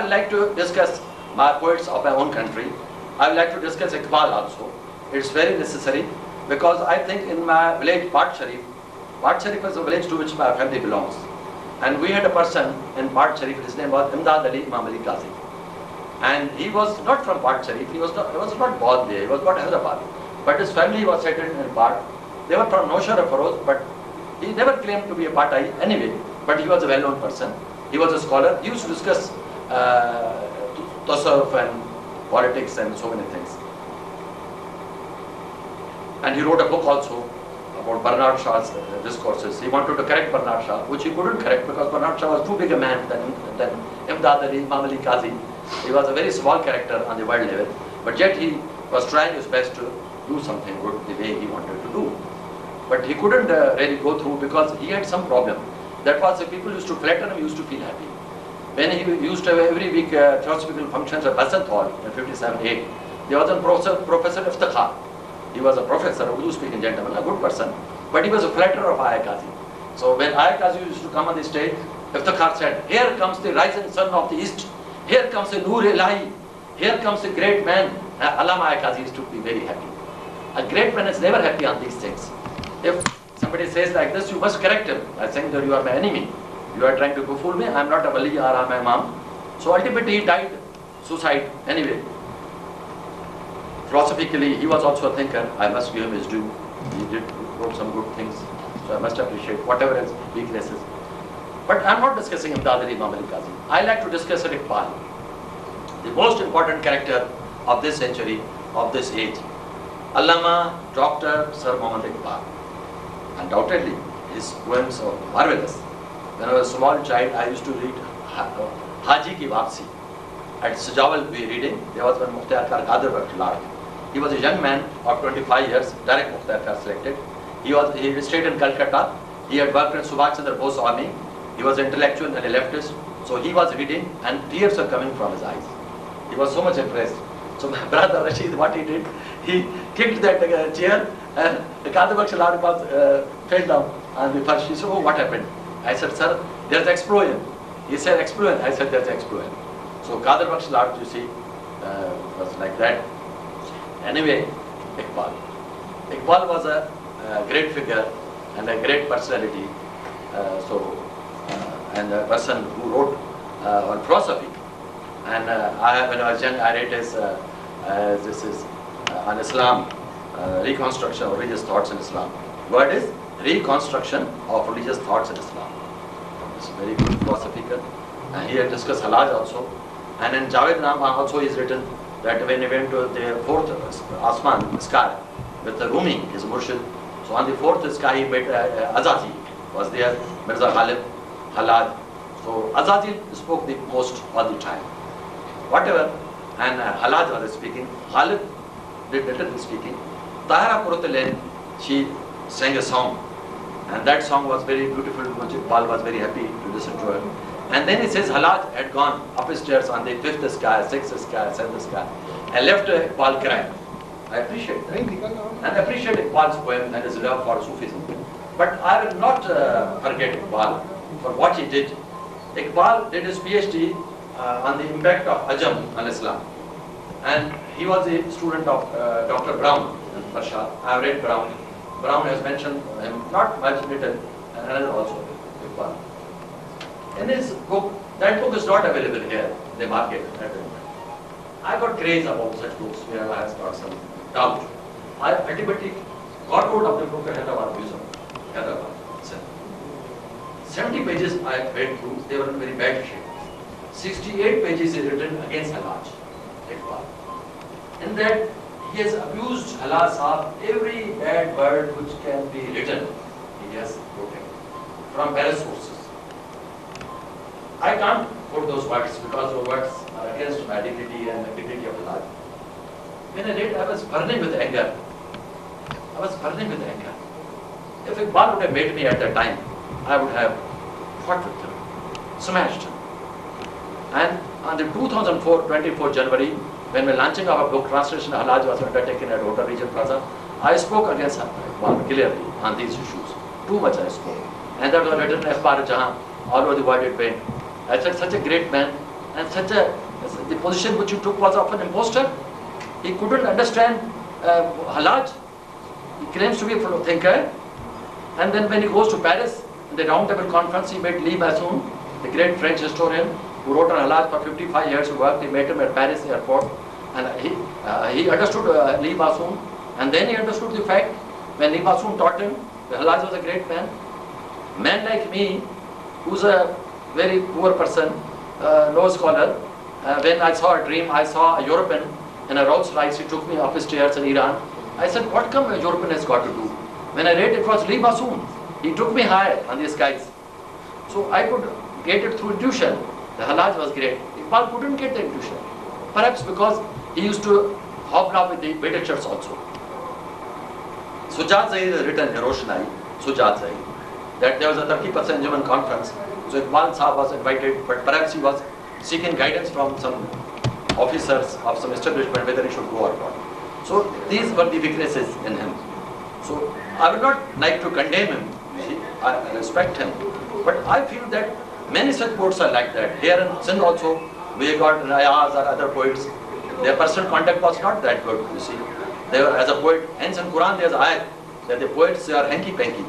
would like to discuss my poets of my own country. I would like to discuss Iqbal also. It's very necessary because I think in my village, Part Sharif is a village to which my family belongs. And we had a person in Part Sharif, his name was Imdad Ali Imam Ali Qazi. And he was not from Part Sharif, he was not born there, he was not Hyderabad. But his family was settled in Part. They were from Noshar Faroz, but he never claimed to be a Partai anyway. But he was a well-known person. He was a scholar. He used to discuss Tasawwuf and politics and so many things. And he wrote a book also about Bernard Shaw's discourses. He wanted to correct Bernard Shaw, which he couldn't correct because Bernard Shaw was too big a man than Imdad Ali, Imam Ali Qazi. He was a very small character on the world level, but yet he was trying his best to do something good the way he wanted to do. But he couldn't really go through because he had some problem. That was, if people used to flatter him, he used to feel happy. When he used to have every week theoretical functions at Basant Hall in 57-8, there was a Professor Iftikhar. He was a professor, a Urdu-speaking gentleman, a good person, but he was a flatterer of Aya Qazi. So when Aya Qazi used to come on the stage, Iftikhar said, "Here comes the rising sun of the east, here comes the Noor Ilahi, here comes the great man." Allama Aya Qazi used to be very happy. A great man is never happy on these things. If somebody says like this, you must correct him by saying that you are my enemy. You are trying to befool me, I am not a wali or I am a imam. So ultimately he died suicide anyway. Philosophically, he was also a thinker. I must give him his due. He wrote some good things. So I must appreciate whatever his weaknesses. But I am not discussing Imdad Ali Imam Ali Qazi. I like to discuss Iqbal, the most important character of this century, of this age. Allama Dr. Sir Muhammad Iqbal. Undoubtedly, his poems are marvelous. When I was a small child, I used to read Haji Ki Wapsi. At Sajawal we reading, there was one Mukhtar Kar Qadir Baksh Lard. He was a young man of 25 years, direct Mukhtar Kar selected. He stayed in Calcutta. He had worked in Subhash Chandra Bose army. He was an intellectual and a leftist. So he was reading and tears were coming from his eyes. He was so much impressed. So my brother Rashid, what he did, he kicked that chair and the Qadir Baksh Lard was fell down on the first. He said, "Oh, what happened?" I said, "Sir, there's an explosion." He said, "Explosion?" I said, "There's an explosion." So Qadir Baksh Lard, you see, was like that. Anyway, Iqbal. Iqbal was a great figure and a great personality. And a person who wrote on philosophy. And when I was young, I read his, this is on Islam, reconstruction of religious thoughts in Islam. Word is reconstruction of religious thoughts in Islam. It's very good philosophical. And he had discussed Hallaj also. And in Javed Nama also is written that when he went to the fourth Asman sky with the Rumi, his Murshid, so on the fourth sky he met Azazi, was there, Mirza Ghalib, Hallaj. So Azazi spoke the most all the time. Whatever, and Hallaj was speaking, Ghalib did little speaking. Tahira Purutalen, she sang a song, and that song was very beautiful. Iqbal was very happy to listen to her. And then he says Hallaj had gone upstairs on the fifth sky, sixth sky, seventh sky, and left Iqbal crying. I appreciate that. And I appreciate Iqbal's poem and his love for Sufism. But I will not forget Iqbal for what he did. Iqbal did his PhD on the impact of Ajam on Islam. And he was a student of Dr. Brown in Persha. I have read Brown. Brown has mentioned him, not much, little, and another also, Iqbal. In his book, that book is not available here in the market at the moment. I got craze about such books where I have got some doubt. I ultimately got hold of the book at Hyderabad Museum. Hyderabad. 70 pages I read through, they were in very bad shape. 68 pages is written against Hallaj, Iqbal. In that, he has abused Hallaj Sahab, every bad word which can be written, he has quoted from various sources. I can't quote those words because those words are against my dignity and the dignity of Hallaj. When I read, I was burning with anger. I was burning with anger. If Iqbal would have met me at that time, I would have fought with him, smashed him. And on the 2004, 24 January, when we were launching our book, Translation of Hallaj was undertaken at Hotel Regent Plaza, I spoke against Iqbal clearly on these issues. Too much I spoke. And that was written in Akhbar Jahan, all over the world it went. I said, such a great man, and the position which you took was of an imposter. He couldn't understand Hallaj. He claims to be a full thinker. And then when he goes to Paris, in the round table conference, he met Lee Massoon, the great French historian, who wrote on Hallaj for 55 years who worked. He met him at Paris airport. And he understood Lee Massoon. And then he understood the fact, when Lee Massoon taught him, that Hallaj was a great man. Man like me, who's a very poor person, no scholar, when I saw a dream, I saw a European in a Rolls Royce. He took me up his stairs in Iran. I said, what come a European has got to do? When I read it was Lee Massoon. He took me high on the skies. So I could get it through intuition. The Hallaj was great. Iqbal couldn't get the intuition. Perhaps because he used to hobnob with the Britishers also. Sujat Zaid has written in Roshnai, Sujat Zaid, that there was a 30% German conference. So Iqbal Sahab was invited, but perhaps he was seeking guidance from some officers of some establishment whether he should go or not. So these were the weaknesses in him. So I would not like to condemn him. See, I respect him, but I feel that many such poets are like that. Here in Sindh also, we got Rayaz or other poets. Their personal conduct was not that good. You see, they were, as a poet, hence in Quran there is ayat that the poets are hanky-panky.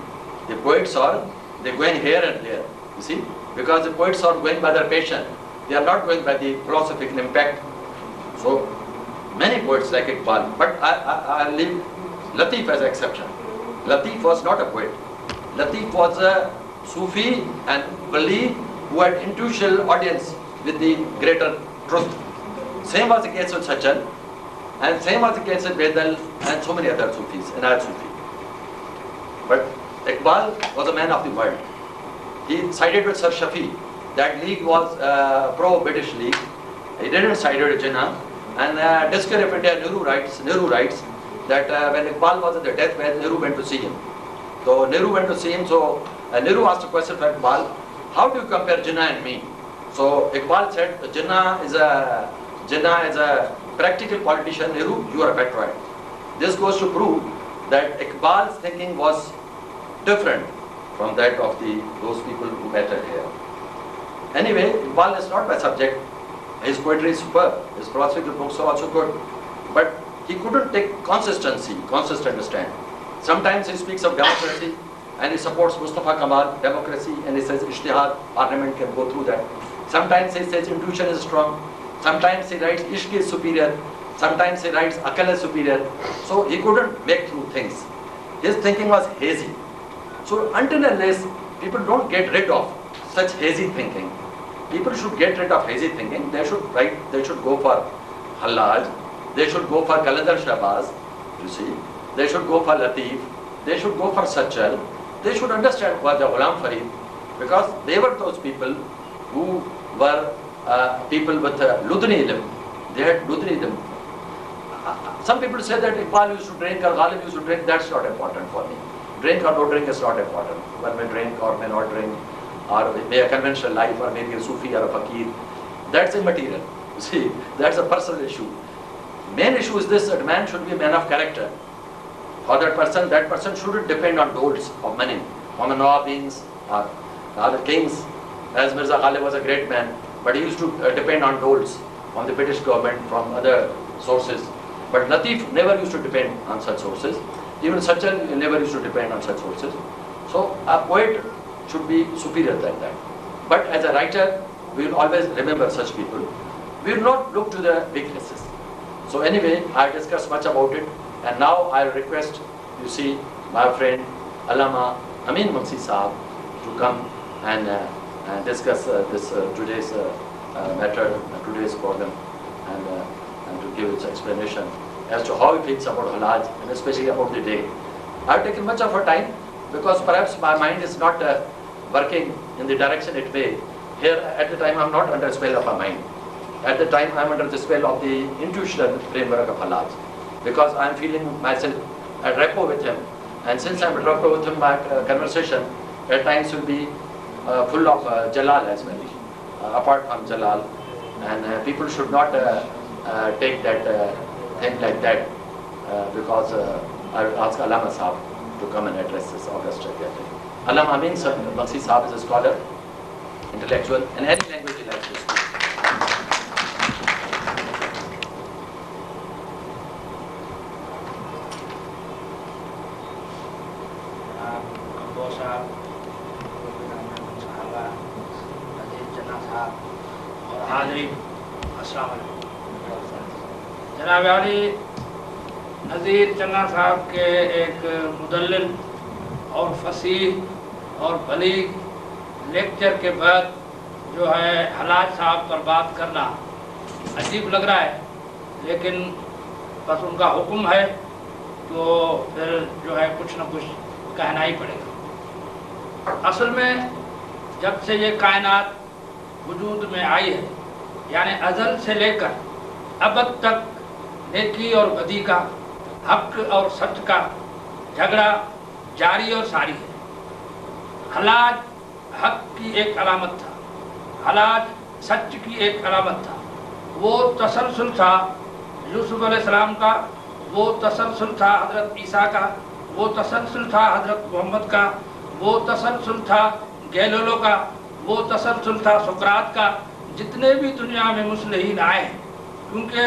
The poets are they going here and there. You see, because the poets are going by their passion. They are not going by the philosophical impact. So many poets like Iqbal, but I leave Latif as an exception. Latif was not a poet. Latif was a Sufi and Wali who had intuitional audience with the greater truth. Same was the case with Sachin, and same was the case with Bedal and so many other Sufis, Inayat Sufi. But Iqbal was a man of the world. He sided with Sir Shafi. That league was pro-British league. He didn't side with Jinnah. And Discovery of India, Nehru writes that when Iqbal was at the deathbed, Nehru went to see him. So Nehru went to see him, so Nehru asked a question to Iqbal, how do you compare Jinnah and me? So Iqbal said, Jinnah is a practical politician, Nehru, you are a patriot. This goes to prove that Iqbal's thinking was different from that of those people who met here. Anyway, Iqbal is not my subject. His poetry is superb. His philosophical books are also good. But he couldn't take consistent stand. Sometimes he speaks of democracy and he supports Mustafa Kemal, democracy, and he says Ishtihad, parliament can go through that. Sometimes he says intuition is strong. Sometimes he writes Ishq is superior. Sometimes he writes Akal is superior. So he couldn't make through things. His thinking was hazy. So until and unless people don't get rid of such hazy thinking, people should get rid of hazy thinking. They should write, they should go for Hallaj, they should go for Qalandar Shahbaz, you see, they should go for Latif, they should go for Sachal, they should understand what the Ghulam Farid, because they were those people who were people with Ludni ilm. They had Ludni ilm. Some people say that Iqbal used to drink or Ghalib used to drink. That's not important for me. Drink or no drink is not important. One may drink or may not drink, or may a conventional life, or maybe a Sufi or a Fakir. That's immaterial. You see, that's a personal issue. Main issue is this, that man should be a man of character. For that person shouldn't depend on doles of money, on the Nawabins or other kings. As Mirza Ghalib was a great man, but he used to depend on doles on the British government from other sources. But Latif never used to depend on such sources. Even Sachal never used to depend on such sources. So a poet should be superior than that. But as a writer, we will always remember such people. We will not look to the weaknesses. So anyway, I discussed much about it, and now I request, you see, my friend Allama Amin Mamsi Sahab to come and discuss today's matter, today's program, and to give its explanation as to how he thinks about Hallaj and especially about the day. I have taken much of her time because perhaps my mind is not working in the direction it may. Here at the time I am not under the spell of my mind. At the time I am under the spell of the intuitional framework of Hallaj, because I am feeling myself at rapport with him, and since I am at rapport with him, my conversation at times will be full of Jalal as well, apart from Jalal, and people should not take that thing like that, because I will ask Allama Sahab to come and address this august gathering. Allama Amin Mamsi Sahab is a scholar, intellectual, in any language he likes to speak. کریم، السلام علیکم۔ جناب عالی نذیر چنا صاحب کے ایک مدلل اور فصیح اور بلیغ لیکچر کے بعد جو ہے حلاج صاحب پر بات کرنا عجیب لگ رہا ہے، لیکن بس ان کا حکم ہے تو پھر جو ہے کچھ نہ کچھ کہنا ہی پڑے گا۔ اصل میں جب سے یہ کائنات وجود میں آئی ہے، یعنی ازل سے لے کر ابد تک نیکی اور بدی کا، حق اور سچ کا جھگڑا جاری اور ساری ہے۔ حلاج حق کی ایک علامت تھا، حلاج سچ کی ایک علامت تھا، وہ تسلسل تھا یوسف علیہ السلام کا، وہ تسلسل تھا حضرت عیسیٰ کا، وہ تسلسل تھا حضرت محمد کا، وہ تسلسل تھا گیلیلو کا، وہ تسلسل تھا سقراط کا، جتنے بھی دنیا میں مصلحین آئے ہیں۔ کیونکہ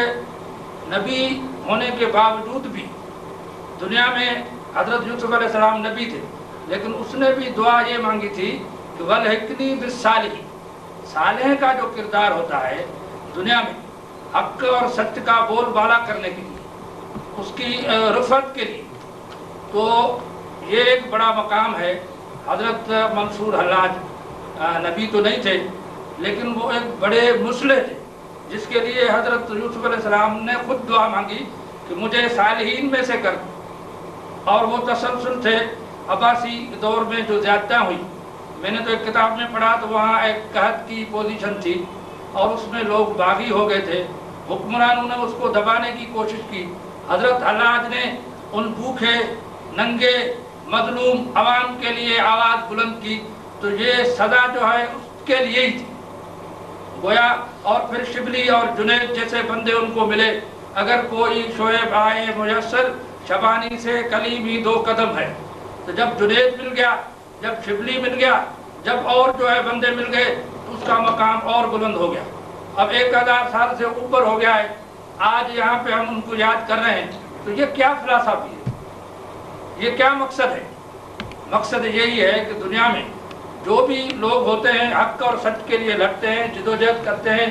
نبی ہونے کے باوجود بھی دنیا میں حضرت یوسف علیہ السلام نبی تھے، لیکن اس نے بھی دعا یہ مانگی تھی کہ وَلْحِقْنِي بِالصَّالِحِينَ، صالح کا جو کردار ہوتا ہے دنیا میں حق اور سچ کا بول بالا کرنے کے لیے، اس کی رفعت کے لیے، تو یہ ایک بڑا مقام ہے۔ حضرت منصور حلاج نبی تو نہیں تھے، لیکن وہ ایک بڑے مصلح تھے، جس کے لیے حضرت یوسف علیہ السلام نے خود دعا مانگی کہ مجھے صالحین میں سے کر۔ اور وہ تسلسل تھے عباسی دور میں جو زیادتیاں ہوئی، میں نے تو ایک کتاب میں پڑھا تو وہاں ایک قحط کی پوزیشن تھی اور اس میں لوگ باغی ہو گئے تھے، حکمرانوں نے اس کو دبانے کی کوشش کی، حضرت حلاج نے ان بھوکے ننگے مظلوم عوام کے لیے آواز بلند کی، تو یہ سزا جو ہے اس کے لیے ہی تھی گویا۔ اور پھر شبلی اور جنید جیسے بندے ان کو ملے، اگر کوئی شعیب آئے میسر شبانی سے کلیمی 2 قدم ہے۔ تو جب جنید مل گیا، جب شبلی مل گیا، جب اور جو ہے بندے مل گئے تو اس کا مقام اور بلند ہو گیا۔ اب 1000 سال سے اوپر ہو گیا ہے، آج یہاں پہ ہم ان کو یاد کر رہے ہیں، تو یہ کیا فلسفی ہے، یہ کیا مقصد ہے؟ مقصد یہی ہے کہ دنیا میں جو بھی لوگ ہوتے ہیں حق اور سچ کے لیے لڑتے ہیں، جدوجہد کرتے ہیں،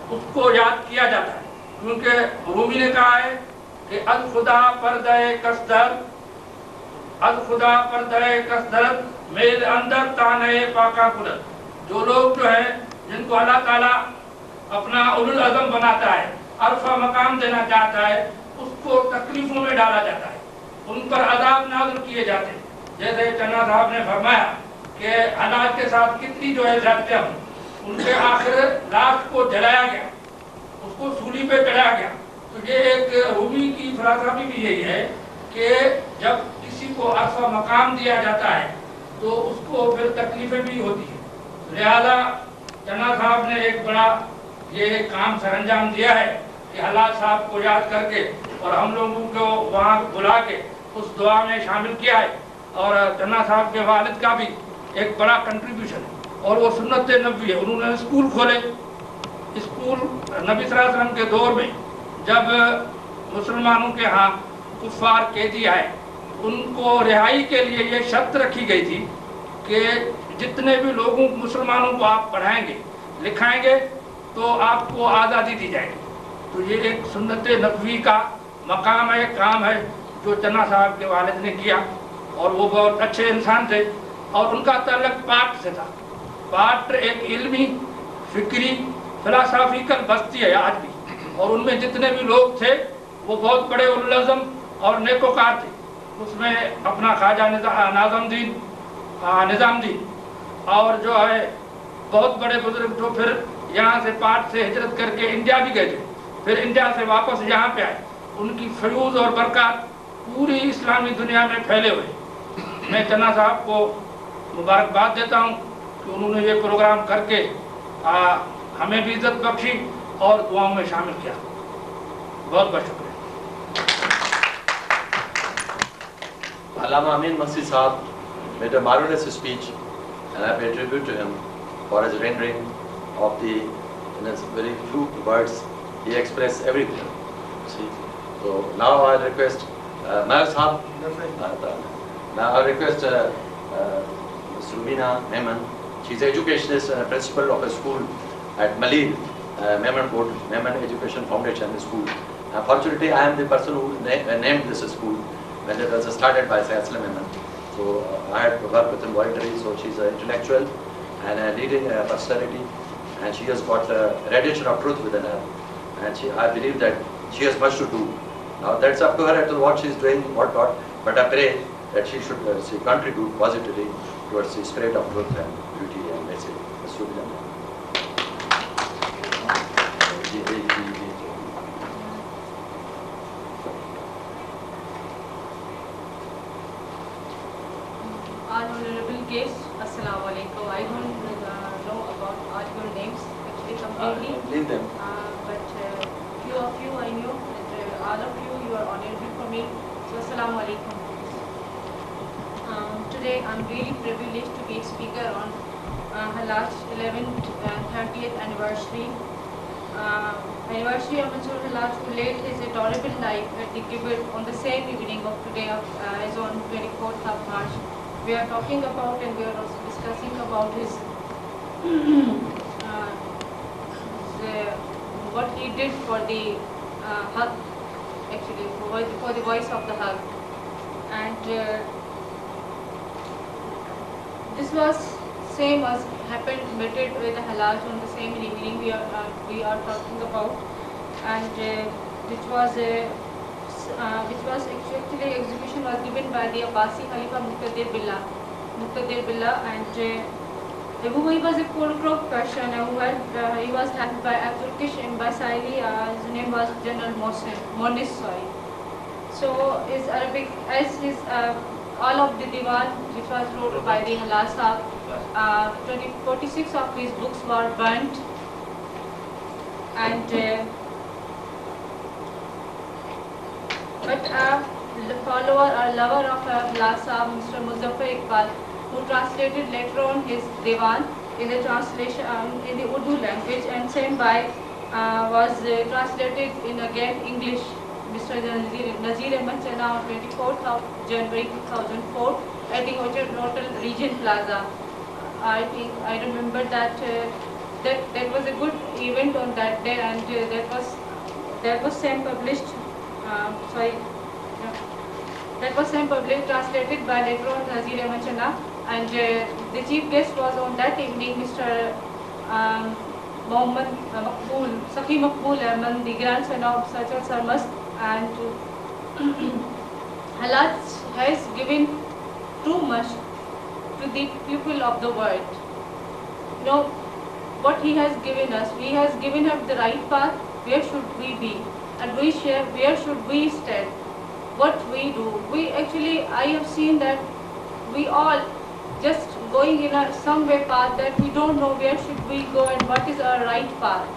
اس کو یاد کیا جاتا ہے، کیونکہ رومی نے کہا ہے کہ از خدا پردہ کسدر، از خدا پردہ کسدر میل اندر تانے پاکا قدرت۔ جو لوگ جو ہے جن کو اللہ تعالیٰ اپنا اولو العزم بناتا ہے، عرفہ مقام دینا چاہتا ہے، اس کو تکلیفوں میں ڈالا جاتا ہے، ان پر عذاب نازل کیے جاتے ہیں۔ جیسے چنا صاحب نے فرمایا کہ حلاج کے ساتھ کتنی جو ہے زیادتیاں ہوں، ان کے آخر لاش کو جلایا گیا، اس کو سولی پہ چڑھایا گیا۔ تو یہ ایک رومی کی فلسفی بھی یہی ہے کہ جب کسی کو عرفہ مقام دیا جاتا ہے تو اس کو پھر تکلیفیں بھی ہوتی ہیں۔ لہذا چنا صاحب نے ایک بڑا یہ کام سر انجام دیا ہے کہ حلاج صاحب کو یاد کر کے اور ہم لوگوں کو وہاں بلا کے اس دعا میں شامل کیا ہے، اور چنا صاحب کے والد کا بھی ایک بڑا کنٹریبیوشن ہے، اور وہ سنت نبوی ہے۔ انہوں نے اسکول کھولے، اسکول نبی صلی اللہ علیہ وسلم کے دور میں جب مسلمانوں کے ہاں کفار قیدی آئے، ان کو رہائی کے لیے یہ شرط رکھی گئی تھی کہ جتنے بھی لوگوں مسلمانوں کو آپ پڑھائیں گے لکھائیں گے تو آپ کو آزادی دی جائے گی۔ تو یہ ایک سنت نبوی کا مقام ہے، کام ہے جو چنا صاحب کے والد نے کیا، اور وہ بہت اچھے انسان تھے، اور ان کا تعلق پاٹ سے تھا۔ پاٹ ایک علمی فکری فلسافیکل بستی ہے آج بھی، اور ان میں جتنے بھی لوگ تھے وہ بہت بڑے اولوالعزم اور نیکوکار تھے۔ اس میں اپنا خواجہ نظام دین اور جو ہے بہت بڑے بزرگ جو پھر یہاں سے پاٹ سے ہجرت کر کے انڈیا بھی گئے تھے، پھر انڈیا سے واپس یہاں پہ آئے، ان کی فیوز اور برکات پوری اسلامی دنیا میں پھیلے ہوئے۔ میں چنا صاحب کو مبارکباد دیتا ہوں کہ انہوں نے یہ پروگرام کر کے ہمیں بھی عزت بخشی اور دعاؤں میں شامل کیا۔ بہت بہت شکریہ۔ Allama Amin Masih Saab made a marvelous speech, and I pay tribute to him for his rendering of the, in his very few words, he expressed everything. See, so now I request Mansoor Saab. Now I request Ms. Rubina Mehman. She's an educationist and a principal of a school at Malid, Memon Education Foundation School. Fortunately, I am the person who named this school when it was started by Sayyid Memon. So I had worked with him voluntarily. So she's an intellectual and a leading personality, and she has got a radiation of truth within her. And I believe that she has much to do. Now that's up to her as to what she's doing, what not. But I pray that she should contribute positively towards the spirit of truth and beauty and message. Our honorable guests, Assalamu alaikum. I don't know about all your names actually completely. Leave them. But few of you I know, and all of you, you are honorable for me. So Assalamu alaikum. Today I'm really privileged to be a speaker on Hallaj's 11th and 30th anniversary. Anniversary of Mansoor Hallaj, who led his adorable life at the Gibbet on the same evening of today as on 24th of March. We are talking about and we are also discussing about his what he did for the hug, actually for the voice of the hug, and this was same as happened meted with the Hallaj on the same evening we are talking about, and which was actually execution was given by the Abbasi Khalifa Muqtadir Billah, and he was a Kurd person who had he was helped by a Turkish embassy. His name was General Monis. So his Arabic, as his all of the Diwan which was wrote by the Hallaj Sahab, 46 of his books were burnt, and but the follower or lover of Hallaj Sahab, Mr. Muzaffar Iqbal, who translated later on his Diwan in the translation in the Urdu language, and same by was translated in again English. Mr. Nazir and Channa on 24th of January 2004 at the Hotel Regent Plaza. I remember that that was a good event on that day, and that was same published. That was same published, translated by later on Nazir and Channa, and the chief guest was on that evening Mr. Mohammed Saki Maqbool Ahmed, the grandson of Sajjad Sarmast, and Hallaj has given too much to the people of the world. You know what he has given us. He has given us the right path. Where should we be? And where should we stand? What we do? I have seen that we all just going in a some way path that we don't know where should we go and what is our right path.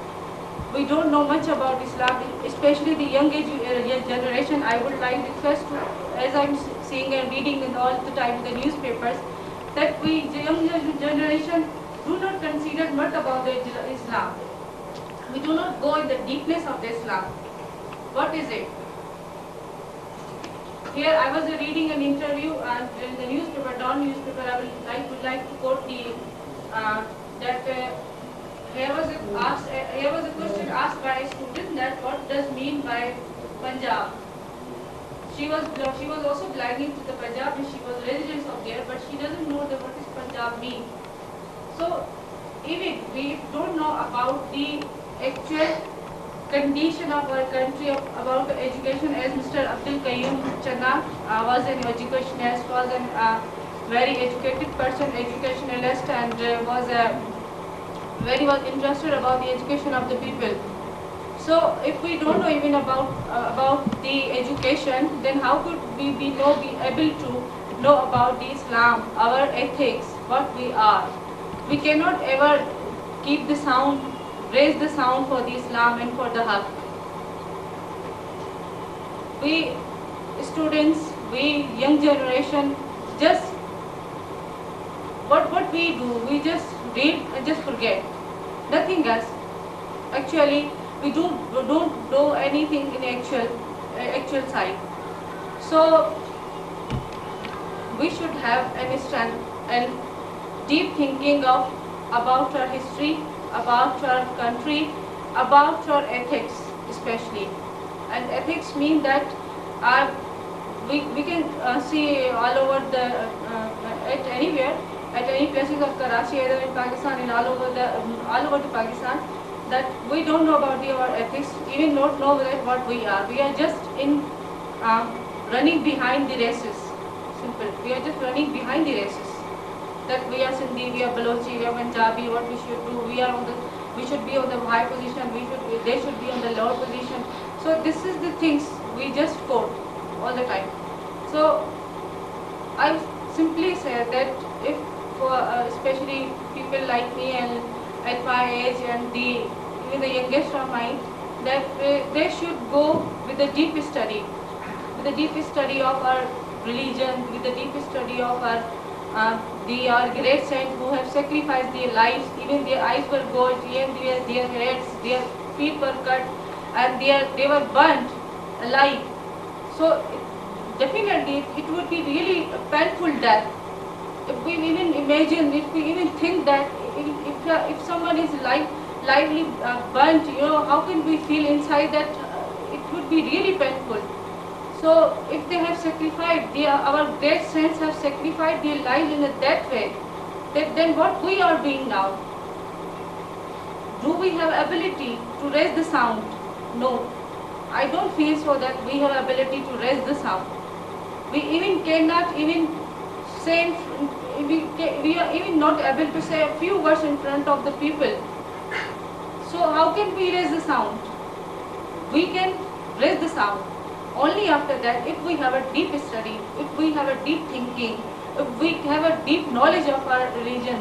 We don't know much about Islam, especially the young generation. I would like to request, as I'm seeing and reading in all the time the newspapers, that the young generation do not consider much about the Islam. We do not go in the deepness of the Islam. What is it? Here I was reading an interview and in the newspaper, Dawn newspaper. I would like to quote the here was a question asked by a student that what does mean by Punjab. She was also belonging to the Punjab and she was resident of there, but she doesn't know that what is Punjab mean. So even we don't know about the actual condition of our country, about education, as Mr. Abdul Qayyum Channa was an educationist, was a very educated person, educationalist, and was very much interested about the education of the people. So if we don't know even about the education, then how could we be able to know about the Islam, our ethics, what we are? We cannot ever keep the sound, raise the sound for the Islam and for the Haqq. We students, we young generation, just what we do, we just read and just forget. Nothing else. Actually, we don't do anything in actual side. So we should have an strength and deep thinking about our history, about our country, about your ethics especially. And ethics mean that we can see all over the at anywhere, at any places of Karachi, either in Pakistan and all over the Pakistan, that we don't know about our ethics, even not know what we are. We are just in running behind the races. Simple. We are just running behind the races. That we are Sindhi, we are Balochi, we are Punjabi. What we should do? We should be on the high position. They should be on the lower position. So this is the things we just quote all the time. So I simply say that if for especially people like me and at my age and even the youngest of mine, that they should go with the deep study of our religion, with the deep study of our great saints who have sacrificed their lives. Even their eyes were gouged, even their heads, their feet were cut, and they were burnt alive. So definitely it would be really a painful death. If we even imagine, if we even think that if someone is lively burnt, how can we feel inside that? It would be really painful. So if they have sacrificed, our great saints have sacrificed their lives in that way, then what we are doing now? Do we have ability to raise the sound? No, I don't feel so that we have ability to raise the sound. We even cannot even say, we are even not able to say a few words in front of the people. So how can we raise the sound? We can raise the sound only after that if we have a deep study, if we have a deep thinking, if we have a deep knowledge of our religion,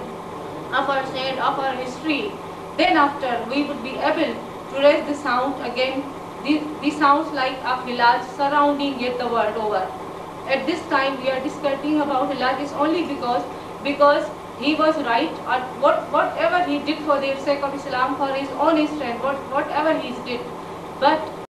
of our saint, of our history. Then after we would be able to raise the sound again, the sounds like of Hallaj surrounding it the world over. At this time we are discussing about Hallaj is only because he was right, or whatever he did for the sake of Islam, for his own strength, whatever he did. But